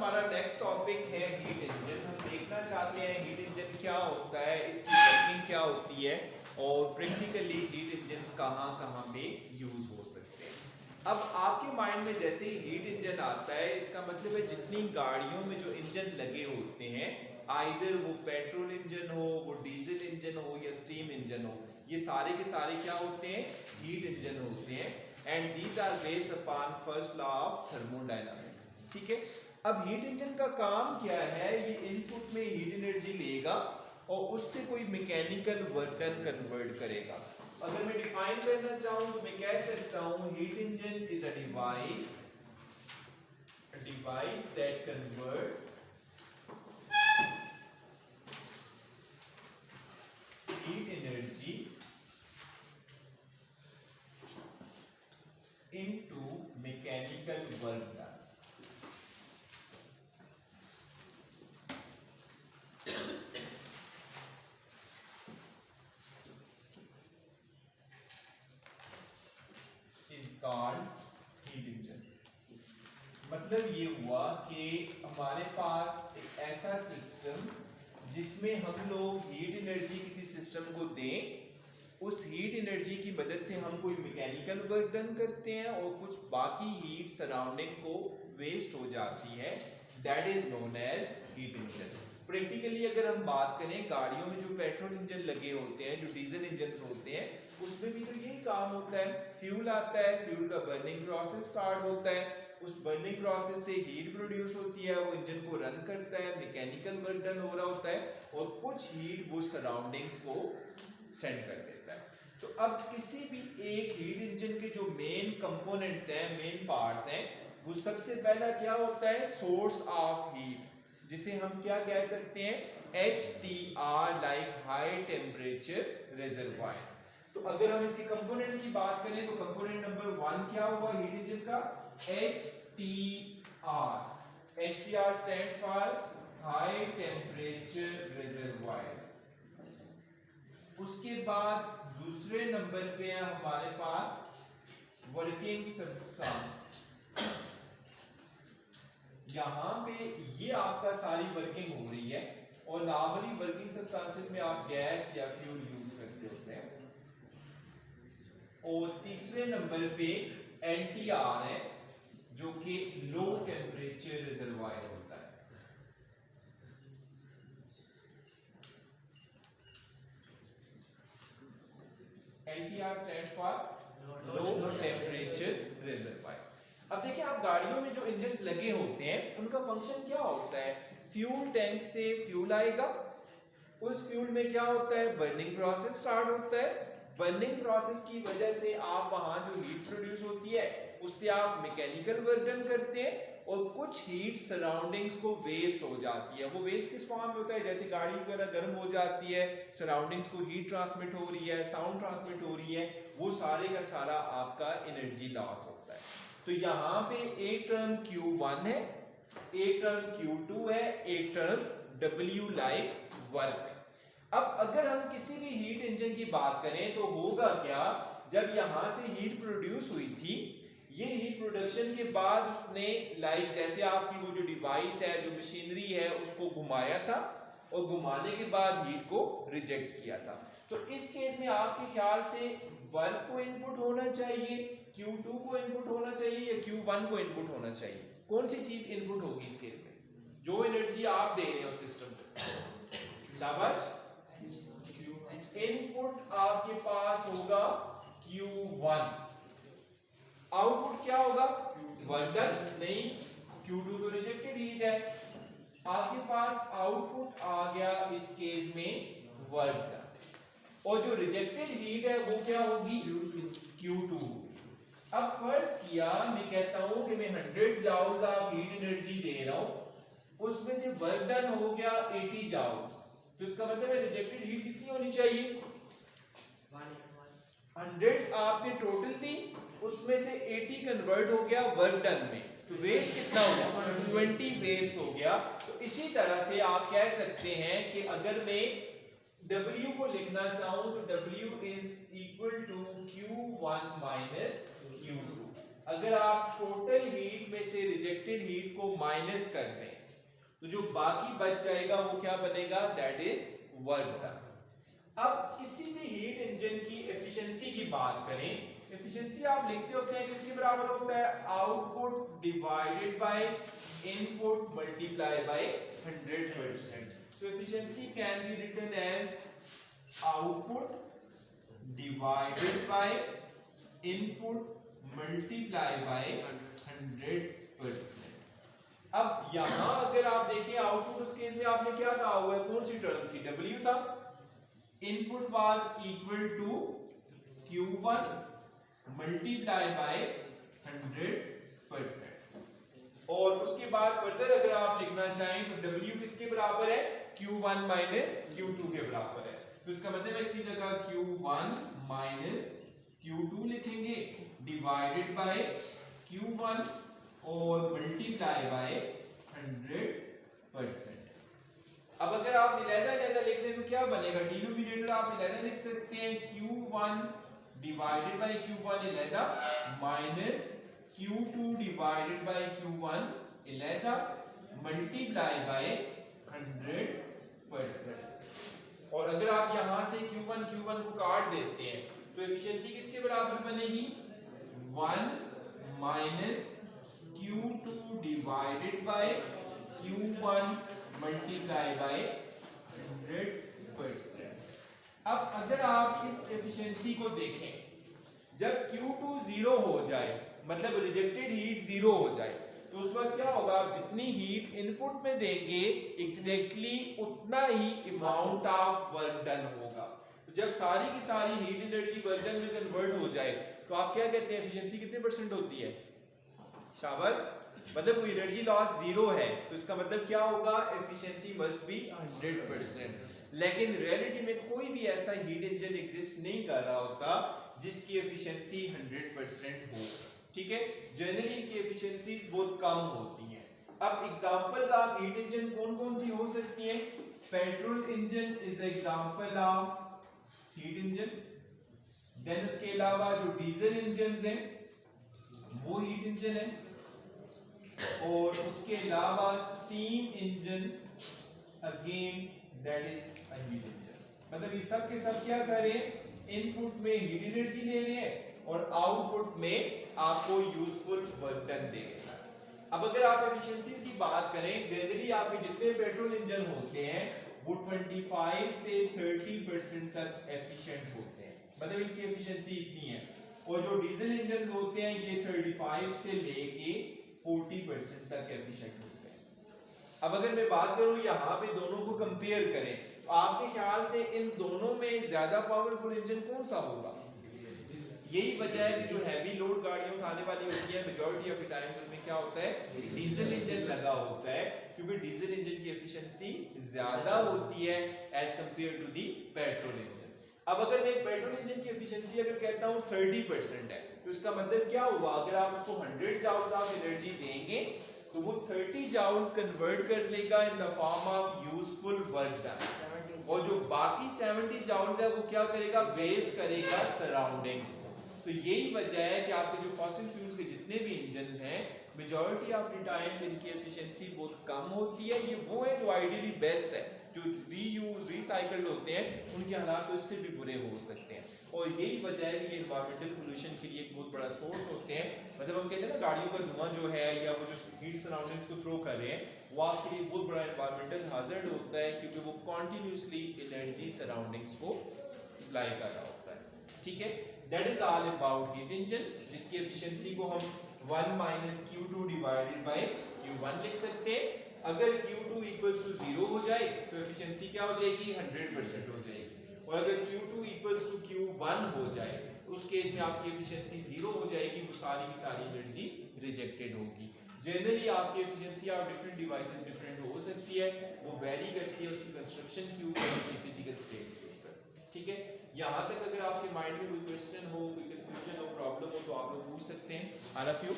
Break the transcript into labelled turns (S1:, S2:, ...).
S1: हमारा next topic है heat engine. हम देखना चाहते हैं हीट इंजन क्या होता है, इसकी वर्किंग क्या होती है और प्रैक्टिकली हीट इंजन कहाँ कहाँ पे यूज हो सकते हैं। अब आपके माइंड में जैसे ही हीट इंजन आता है, इसका मतलब है जितनी गाड़ियों में जो इंजन लगे होते हैं, आइदर वो पेट्रोल इंजन हो, वो डीजल इंजन हो या स्टीम इंजन हो, ये सारे के सारे क्या होते हैं, हीट इंजन होते हैं। And these are based upon first law of thermodynamics. ठीक है, अब हीट इंजन का काम क्या है, ये इनपुट में हीट एनर्जी लेगा और उससे कोई मैकेनिकल वर्क डन कन्वर्ट करेगा। अगर मैं डिफाइन करना चाहूं तो मैं कह सकता हूं heat engine is a device that converts heat energy into mechanical work done. Is called heat engine. मतलब ये हुआ कि हमारे पास एक ऐसा सिस्टम जिसमें हम लोग हीट एनर्जी किसी सिस्टम को दें, उस हीट एनर्जी की मदद से हम कोई मैकेनिकल वर्क डन करते हैं और कुछ बाकी हीट सराउंडिंग को वेस्ट हो जाती है, that is known as heat engine. Practically अगर हम बात करें, गाड़ियों में जो पेट्रोल इंजन लगे होते हैं, जो डीजल इंजन होते हैं, उसमें भी तो यही काम होता है। फ्यूल आता है, फ्यूल का बर्निंग प्रोसेस स्टार्ट होता है, उस बर्निंग प्रोसेस से हीट प्रोड्यूस होती है, वो इंजन को रन करता है, मैकेनिकल वर्क डन हो रहा होता है और कुछ हीट वो सराउंडिंग्स को सेंड कर देता है। तो अब किसी भी एक हीट इंजन के जो मेन कंपोनेंट्स हैं, मेन पार्ट्स हैं, वो सबसे पहला क्या होता है, सोर्स ऑफ हीट, जिसे हम क्या कह सकते हैं, HTR, like high temperature reservoir. तो अगर हम इसके कंपोनेंट्स की बात करें तो कंपोनेंट नंबर 1 क्या हुआ हीट इंजन का, HTR। HTR stands for high temperature reservoir. उसके बाद दूसरे नंबर पे है हमारे पास वर्किंग सब्सटेंस। यहां पे ये आपका सारी वर्किंग हो रही है और नॉर्मली वर्किंग सब्सटेंसेस में आप गैस या फ्यूल यूज करते होते हैं। और तीसरे नंबर पे NTR है, जो कि लो टेम्परेचर रिजर्वायर होता है। NTR stands for low temperature reservoir. अब देखिए, आप गाड़ियों में जो इंजन्स लगे होते हैं उनका फंक्शन क्या होता है, फ्यूल टैंक से फ्यूल आएगा, उस फ्यूल में क्या होता है, बर्निंग प्रोसेस स्टार्ट होता है। बर्निंग प्रोसेस की वजह से आप वहां जो हीट प्रोड्यूस होती है उससे आप मैकेनिकल वर्क डन करते हैं और कुछ हीट सराउंडिंग्स को वेस्ट हो जाती है। वो वेस्ट किस फॉर्म में होता है, जैसे गाड़ी वगैरह गर्म हो जाती है, सराउंडिंग्स को हीट ट्रांसमिट हो रही है, साउंड ट्रांसमिट हो रही है, वो सारे का सारा आपका एनर्जी लॉस होता है। तो यहाँ पे एक टर्म Q1 है, एक टर्म Q2 है, एक टर्म W लाइक वर्क। अब अगर हम किसी भी हीट इंजन की बात करें तो होगा क्या, जब यहां से हीट प्रोड्यूस हुई थी, ये हीट प्रोडक्शन के बाद उसने लाइक जैसे आपकी वो जो डिवाइस है, जो मशीनरी है, उसको घुमाया था और घुमाने के बाद हीट को रिजेक्ट किया था। तो इस केस में आपके ख्याल से वर्क को इनपुट होना चाहिए, Q2 को इनपुट होना चाहिए या Q1 को इनपुट होना चाहिए, कौन सी चीज इनपुट होगी इस केस में, जो एनर्जी आप दे रहे हो सिस्टम को। शाबाश, इनपुट आपके पास होगा Q1, आउटपुट क्या होगा, वर्क डन नहीं, Q2 तो रिजेक्टेड हीट है, आपके पास आउटपुट आ गया इस केस में वर्क डन, और जो रिजेक्टेड हीट है वो क्या होगी, Q2। अब फर्ज किया मैं कहता हूं कि मैं 100 जाउल ऑफ हीट एनर्जी दे रहा हूं, उसमें से वर्क डन हो गया 80 जाउल, तो इसका मतलब है रिजेक्टेड हीट कितनी होनी चाहिए, 100 आपने टोटल दी, उसमें से 80 कन्वर्ट हो गया वर्क डन में, तो वेस्ट कितना होगा, 20 वेस्ट हो गया। तो इसी तरह से आप कह सकते हैं कि अगर मैं W को लिखना चाहूं तो W is equal to Q1 minus Q2। अगर आप टोटल हीट में से रिजेक्टेड हीट को माइनस कर दें तो जो बाकी बच जाएगा वो क्या बनेगा, दैट इज वर्क डन। अब किसी भी हीट इंजन की एफिशिएंसी की बात करें, एफिशिएंसी आप लिखते होते हैं किसके बराबर होता है, output divided by input multiply by 100%। So efficiency can be written as output divided by input multiply by 100%। अब यहां अगर आप देखें आउटपुट, उस केस में आपने क्या कहा हुआ है, कौन सी टर्म थी, W था। Input was equal to Q1 multiply by 100%। और उसके बाद फर्दर अगर आप लिखना चाहें तो W किसके बराबर है, Q1 माइनस Q2 के बराबर है। तो इसका मतलब इसकी जगह Q1 माइनस Q2 लिखेंगे डिवाइडेड बाय Q1 और मल्टीप्लाई बाय 100%। अब अगर आप अलग-अलग लिख लें तो क्या बनेगा, डिनोमिनेटर आप अलग लिख सकते हैं, Q1 डिवाइडेड बाय Q1 अलग minus Q2 divided by Q1 अलग मल्टीप्लाई बाय 100%। और अगर आप यहां से Q1 को काट देते हैं तो एफिशिएंसी किसके बराबर बनेगी, 1 minus Q2 divided by Q1 multiply by 100%। अब अगर आप इस एफिशिएंसी को देखें, जब Q2 जीरो हो जाए, मतलब रिजेक्टेड हीट जीरो हो जाए, तो उस वक्त क्या होगा, आप जितनी हीट इनपुट में देंगे एग्जैक्टली उतना ही अमाउंट ऑफ वर्क डन होगा। तो जब सारी की सारी हीट एनर्जी वर्क डन में कन्वर्ट हो जाए तो आप क्या कहते हैं, एफिशिएंसी कितने परसेंट होती है, शाबाश, मतलब वो एनर्जी लॉस जीरो है, तो इसका मतलब क्या होगा, एफिशिएंसी मस्ट बी 100%। लेकिन रियलिटी में कोई भी ऐसा हीट इंजन एग्जिस्ट नहीं कर रहा होता जिसकी एफिशिएंसी 100% हो, ठीक है। जनरली इनकी एफिशिएंसीज बहुत कम होती हैं। अब एग्जांपल्स ऑफ हीट इंजन कौन कौन सी हो सकती हैं, petrol engine is the example of heat engine. Then उसके अलावा जो डीजल इंजन हैं वो हीट इंजन है, और उसके अलावा steam engine again that is a heat engine. मतलब ये सब के सब क्या कर रहे हैं, इनपुट में हीट एनर्जी ले रहे हैं और आउटपुट में आपको यूजफुल वर्क डन दे रहे हैं। अब अगर आप एफिशिएंसीज की बात करें, जनरली आपके जितने पेट्रोल इंजन होते हैं वो 25 से 30% तक एफिशिएंट होते हैं, मतलब इनकी एफिशिएंसी इतनी है। और जो डीजल इंजन होते हैं ये 35 से लेके 40% तक एफिशिएंट होते हैं। अब अगर मैं बात करूं यहाँ पे दोनों को कंपेयर करें तो आपके ख्याल से इन दोनों में ज्यादा पावरफुल इंजन कौन सा होगा? यही वजह है कि जो हैवी लोड गाड़ियां उठाने वाली होती है मेजॉरिटी ऑफ द टाइम उनमें क्या होता है, डीजल इंजन लगा होता है, क्योंकि डीजल इंजन की एफिशिएंसी ज्यादा होती है as compare to the petrol engine. अब अगर मैं पेट्रोल इंजन की एफिशिएंसी अगर कहता हूं 30% है तो इसका मतलब क्या हुआ, अगर आप उसको 100 जूल्स ऑफ एनर्जी देंगे तो वो 30 जूल्स कन्वर्ट कर लेगा in the form of useful work done, और जो बाकी 70 जूल्स है वो क्या करेगा, वेस्ट करेगा सराउंडिंग्स को। तो यही वजह है कि आपके जो फॉसिल फ्यूल्स के जितने भी इंजन हैं मेजॉरिटी ऑफ द टाइम्स इनकी एफिशिएंसी बहुत कम होती है। ये वो है जो आइडियली बेस्ट है, जो रीयूज रिसाइकल्ड होते हैं उनके हालात तो इससे भी बुरे हो सकते हैं। और यही वजह है कि ये एनवायरमेंटल पोल्यूशन के लिए एक बहुत बड़ा सोर्स होते हैं। मतलब हम कहते हैं ना गाड़ियों का धुआं जो है या वो जो हीट सराउंडिंग्स को थ्रो कर रहे हैं वो आपके लिए बहुत बड़ा एनवायरमेंटल हाजर्ड होता है, क्योंकि वो कॉन्टिन्यूसली एनर्जी सराउंडिंग्स को अप्लाई कर रहा होता है, ठीक है। That is all about heat engine, जिसकी एफिशिएंसी को हम 1 minus Q2 divided by Q1 लिख सकते हैं। अगर Q2 इक्वल्स टू 0 हो जाए तो एफिशिएंसी क्या हो जाएगी, 100% हो जाएगी। और अगर Q2 इक्वल्स टू Q1 हो जाए तो उस केस में आपकी एफिशिएंसी 0 हो जाएगी, वो सारी की सारी एनर्जी रिजेक्टेड होगी। जनरली आपकी efficiency of different devices different हो सकती है, वो वेरी करती है उसकी कंस्ट्रक्शन के ऊपर, उसकी फिजिकल स्टेट के ऊपर, ठीक है। यहाँ तक अगर आपके माइंड में कोई क्वेश्चन हो, कोई कंफ्यूजन हो, प्रॉब्लम हो तो आप लोग पूछ सकते हैं। I love you.